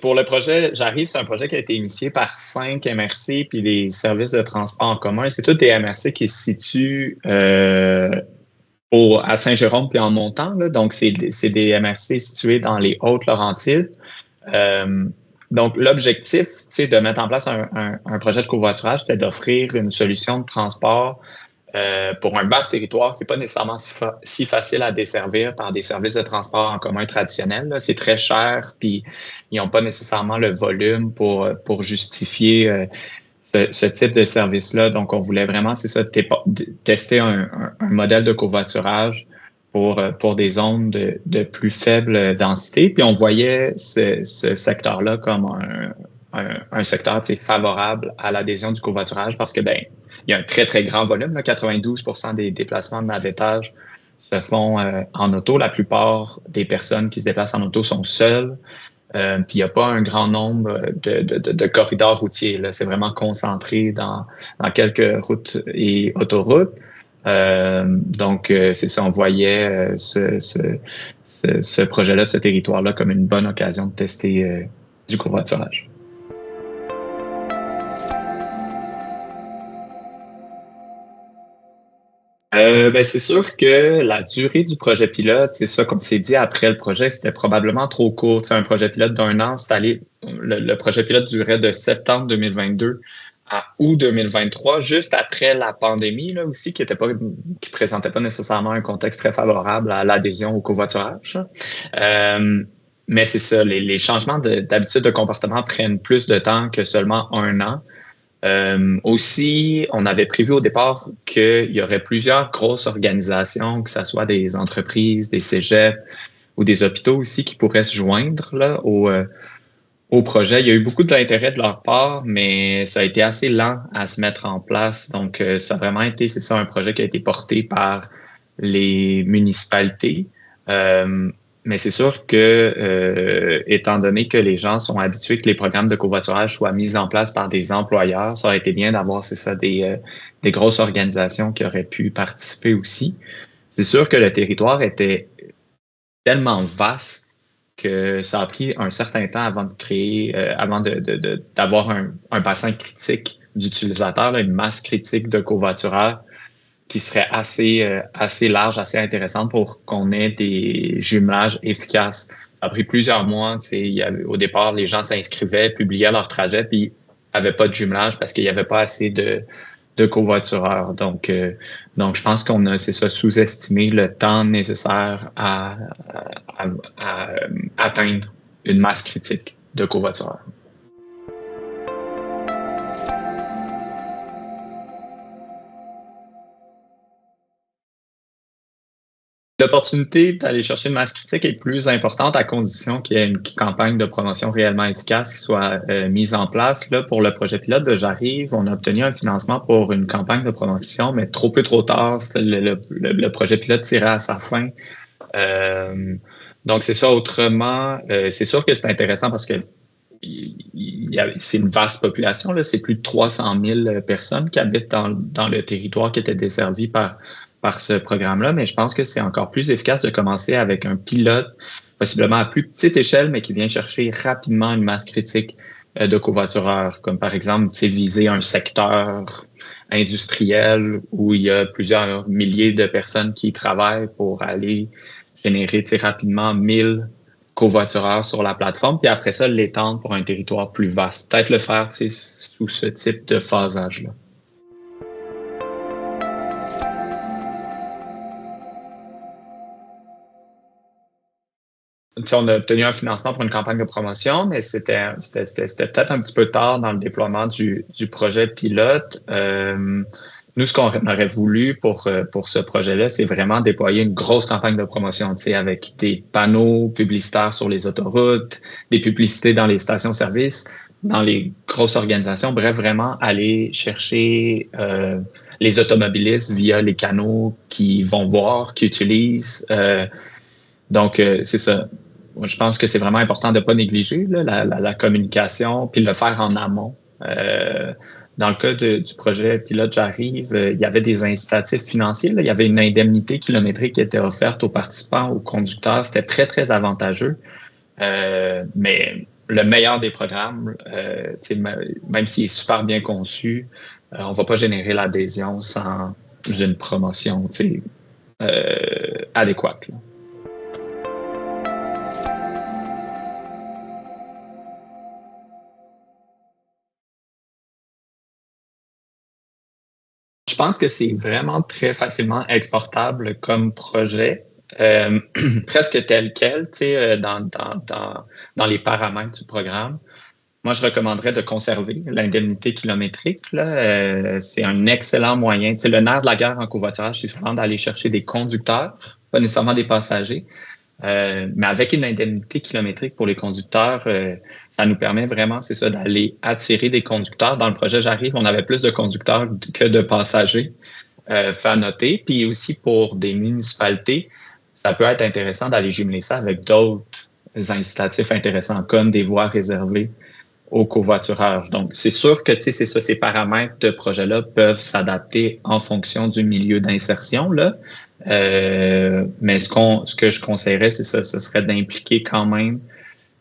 pour le projet J'arrive, c'est un projet qui a été initié par 5 MRC puis les services de transport en commun. C'est tous des MRC qui se situent à Saint-Jérôme puis en montant. Là. Donc, c'est des MRC situés dans les Hautes-Laurentides. Donc, l'objectif, de mettre en place un projet de covoiturage, c'était d'offrir une solution de transport pour un vaste territoire qui n'est pas nécessairement si facile à desservir par des services de transport en commun traditionnels. Là. C'est très cher, puis ils n'ont pas nécessairement le volume pour justifier ce type de service-là. Donc, on voulait vraiment, c'est ça, tester un modèle de covoiturage pour des zones de plus faible densité. Puis on voyait ce secteur-là comme un secteur favorable à l'adhésion du covoiturage parce que il y a un très, très grand volume. Là, 92% des déplacements de navettage se font en auto. La plupart des personnes qui se déplacent en auto sont seules. Puis il n'y a pas un grand nombre de corridors routiers. Là. C'est vraiment concentré dans quelques routes et autoroutes. Donc, c'est ça, on voyait ce projet-là, ce territoire-là, comme une bonne occasion de tester du covoiturage. C'est sûr que la durée du projet pilote, c'est ça, comme c'est dit après le projet, c'était probablement trop court. C'est un projet pilote d'1 an, le projet pilote durait de septembre 2022 à août 2023, juste après la pandémie là aussi, qui présentait pas nécessairement un contexte très favorable à l'adhésion au covoiturage. Mais c'est ça, les changements d'habitude de comportement prennent plus de temps que seulement 1 an. Aussi, on avait prévu au départ qu'il y aurait plusieurs grosses organisations, que ce soit des entreprises, des cégeps ou des hôpitaux aussi, qui pourraient se joindre là, au projet. Il y a eu beaucoup d'intérêt de leur part, mais ça a été assez lent à se mettre en place. Donc, ça a vraiment été, c'est ça, un projet qui a été porté par les municipalités. Mais c'est sûr que, étant donné que les gens sont habitués que les programmes de covoiturage soient mis en place par des employeurs, ça aurait été bien d'avoir, c'est ça, des grosses organisations qui auraient pu participer aussi. C'est sûr que le territoire était tellement vaste que ça a pris un certain temps avant de créer, d'avoir un bassin critique d'utilisateurs, une masse critique de covoitureurs qui serait assez large, assez intéressante pour qu'on ait des jumelages efficaces. Ça a pris plusieurs mois. Au départ, les gens s'inscrivaient, publiaient leur trajet, puis il n'y avait pas de jumelage parce qu'il n'y avait pas assez de covoitureurs. Donc, je pense qu'on a, c'est ça, sous-estimé le temps nécessaire à atteindre une masse critique de covoitureurs. L'opportunité d'aller chercher une masse critique est plus importante à condition qu'il y ait une campagne de promotion réellement efficace qui soit mise en place. Là, pour le projet pilote de J'arrive, on a obtenu un financement pour une campagne de promotion, mais trop tard. Le projet pilote tirait à sa fin. Donc, c'est ça. Autrement, c'est sûr que c'est intéressant parce que c'est une vaste population. Là. C'est plus de 300 000 personnes qui habitent dans le territoire qui était desservi par ce programme-là, mais je pense que c'est encore plus efficace de commencer avec un pilote, possiblement à plus petite échelle, mais qui vient chercher rapidement une masse critique de covoitureurs, comme par exemple viser un secteur industriel où il y a plusieurs milliers de personnes qui y travaillent pour aller générer rapidement 1000 covoitureurs sur la plateforme, puis après ça, l'étendre pour un territoire plus vaste. Peut-être le faire sous ce type de phasage-là. On a obtenu un financement pour une campagne de promotion, mais c'était peut-être un petit peu tard dans le déploiement du projet pilote. Nous, ce qu'on aurait voulu pour ce projet-là, c'est vraiment déployer une grosse campagne de promotion, avec des panneaux publicitaires sur les autoroutes, des publicités dans les stations-service, dans les grosses organisations. Bref, vraiment aller chercher les automobilistes via les canaux qu'ils vont voir, qu'ils utilisent. Donc, c'est ça. Moi, je pense que c'est vraiment important de ne pas négliger là, la communication, puis le faire en amont. Dans le cas du projet Pilote J'arrive, il y avait des incitatifs financiers. Là. Il y avait une indemnité kilométrique qui était offerte aux participants, aux conducteurs. C'était très, très avantageux. Mais le meilleur des programmes, même s'il est super bien conçu, on ne va pas générer l'adhésion sans une promotion adéquate. Là. Je pense que c'est vraiment très facilement exportable comme projet, presque tel quel, dans les paramètres du programme. Moi, je recommanderais de conserver l'indemnité kilométrique. Là. C'est un excellent moyen. Le nerf de la guerre en covoiturage, c'est souvent d'aller chercher des conducteurs, pas nécessairement des passagers. Mais avec une indemnité kilométrique pour les conducteurs, ça nous permet vraiment, c'est ça, d'aller attirer des conducteurs. Dans le projet J'arrive, on avait plus de conducteurs que de passagers, fait à noter. Puis aussi pour des municipalités, ça peut être intéressant d'aller jumeler ça avec d'autres incitatifs intéressants, comme des voies réservées au covoiturage. Donc, c'est sûr que, c'est ça, ces paramètres de projet-là peuvent s'adapter en fonction du milieu d'insertion, là. Mais ce que je conseillerais, c'est ça, ce serait d'impliquer quand même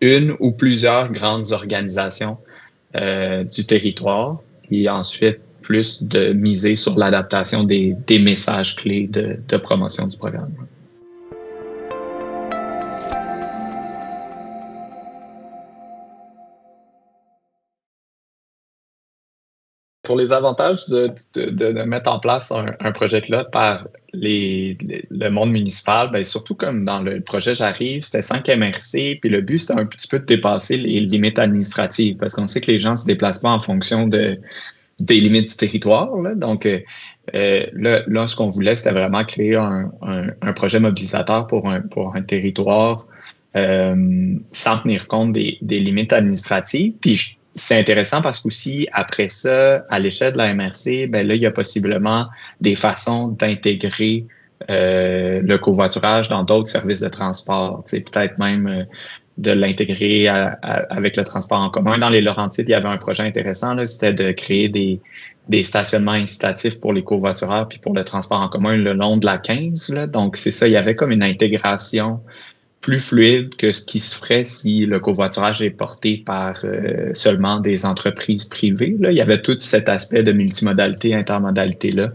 une ou plusieurs grandes organisations du territoire, et ensuite plus de miser sur l'adaptation des messages clés de promotion du programme. Pour les avantages de mettre en place un projet pilote par le monde municipal, bien, surtout comme dans le projet J'arrive, c'était 5 MRC, puis le but, c'était un petit peu de dépasser les limites administratives, parce qu'on sait que les gens ne se déplacent pas en fonction des limites du territoire. Là. Donc, là, ce qu'on voulait, c'était vraiment créer un projet mobilisateur pour un territoire sans tenir compte des limites administratives. Puis, c'est intéressant parce qu'aussi, après ça, à l'échelle de la MRC, ben là, il y a possiblement des façons d'intégrer le covoiturage dans d'autres services de transport. Peut-être même de l'intégrer avec le transport en commun. Dans les Laurentides, il y avait un projet intéressant, là, c'était de créer des stationnements incitatifs pour les covoitureurs puis pour le transport en commun le long de la 15. Là. Donc, c'est ça, il y avait comme une intégration plus fluide que ce qui se ferait si le covoiturage est porté par seulement des entreprises privées. Là. Il y avait tout cet aspect de multimodalité, intermodalité-là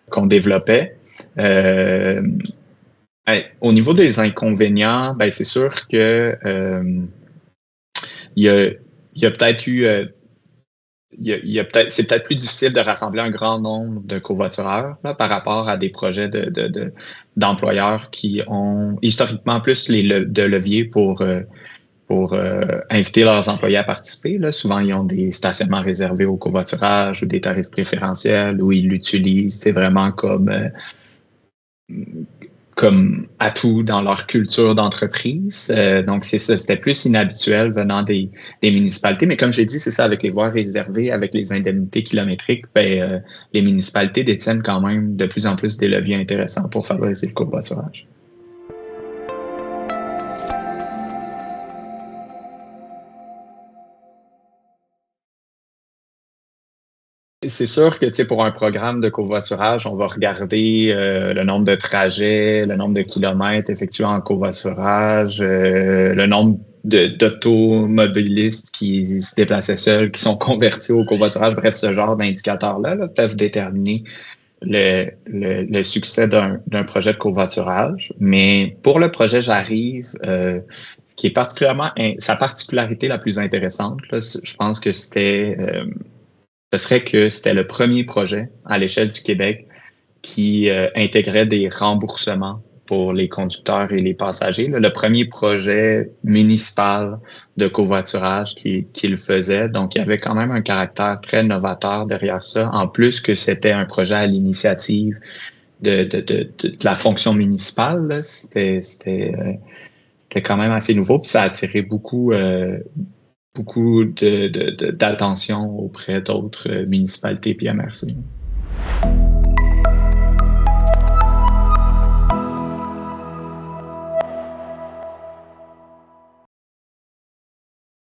qu'on développait. Au niveau des inconvénients, ben, c'est sûr que il y a peut-être eu... c'est peut-être plus difficile de rassembler un grand nombre de covoitureurs là, par rapport à des projets d'employeurs qui ont historiquement plus de leviers pour inviter leurs employés à participer. Là. Souvent, ils ont des stationnements réservés au covoiturage ou des tarifs préférentiels où ils l'utilisent. C'est vraiment comme atout dans leur culture d'entreprise. Donc, c'est ça, c'était plus inhabituel venant des municipalités. Mais comme je l'ai dit, c'est ça, avec les voies réservées, avec les indemnités kilométriques, ben, les municipalités détiennent quand même de plus en plus des leviers intéressants pour favoriser le covoiturage. C'est sûr que pour un programme de covoiturage, on va regarder le nombre de trajets, le nombre de kilomètres effectués en covoiturage, le nombre d'automobilistes qui se déplaçaient seuls, qui sont convertis au covoiturage. Bref, ce genre d'indicateurs-là là, peuvent déterminer le succès d'un projet de covoiturage. Mais pour le projet J'arrive, ce qui est particulièrement sa particularité la plus intéressante, là, je pense que ce serait que c'était le premier projet à l'échelle du Québec qui intégrait des remboursements pour les conducteurs et les passagers. Là, le premier projet municipal de covoiturage qui le faisait. Donc, il y avait quand même un caractère très novateur derrière ça, en plus que c'était un projet à l'initiative de la fonction municipale. Là. C'était quand même assez nouveau, puis ça a attiré beaucoup d'attention auprès d'autres municipalités et MRC.